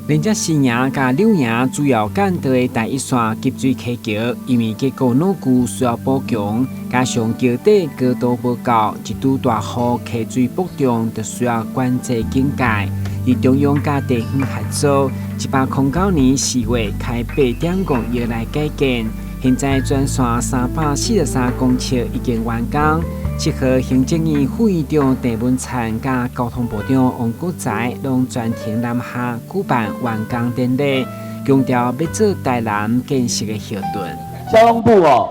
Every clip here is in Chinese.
连接新营甲柳营主要干道的第一线集水溪桥，因为结构牢固，需要补强，加上桥底高度不高，一拄大雨，溪水不中，就需要关节警戒。而中央甲地方合作，109年4月开8点工业来改建，现在全线343公尺已经完工。7号，行政院副院长郑文灿甲交通部长王国材拢专程南下举办完工典礼，强调要做台南建设的后盾。交通部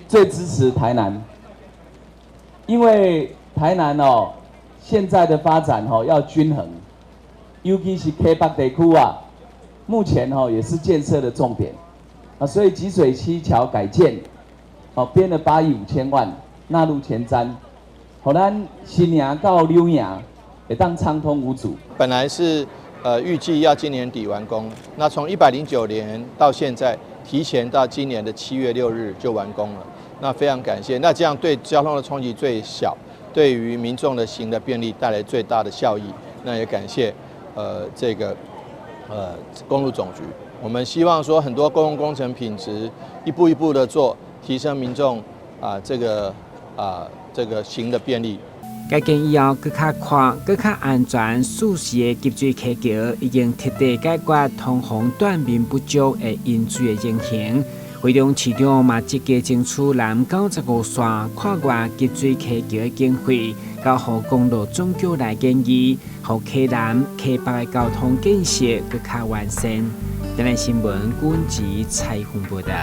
最支持台南，因为台南现在的发展要均衡，尤其是溪北地区目前也是建设的重点所以集水溪桥改建编了8亿5千万。纳入前瞻，让咱新营到柳营会当畅通无阻。本来是预计要今年底完工，那从109年到现在，提前到今年的7月6日就完工了。那非常感谢，那这样对交通的冲击最小，对于民众的行的便利带来最大的效益。那也感谢这个公路总局，我们希望说很多公共工程品质一步一步的做，提升民众这个行的便利。改建以后，更较宽、更较安全、舒适的集水溪桥，已经彻底解决通风断面不足的饮水的情形。惠中市长嘛积极争取南95线跨越集水溪桥的经费，交予公路总局来建议，予溪南、溪北的交通建设更较完善。台南新闻阮吉采访报道。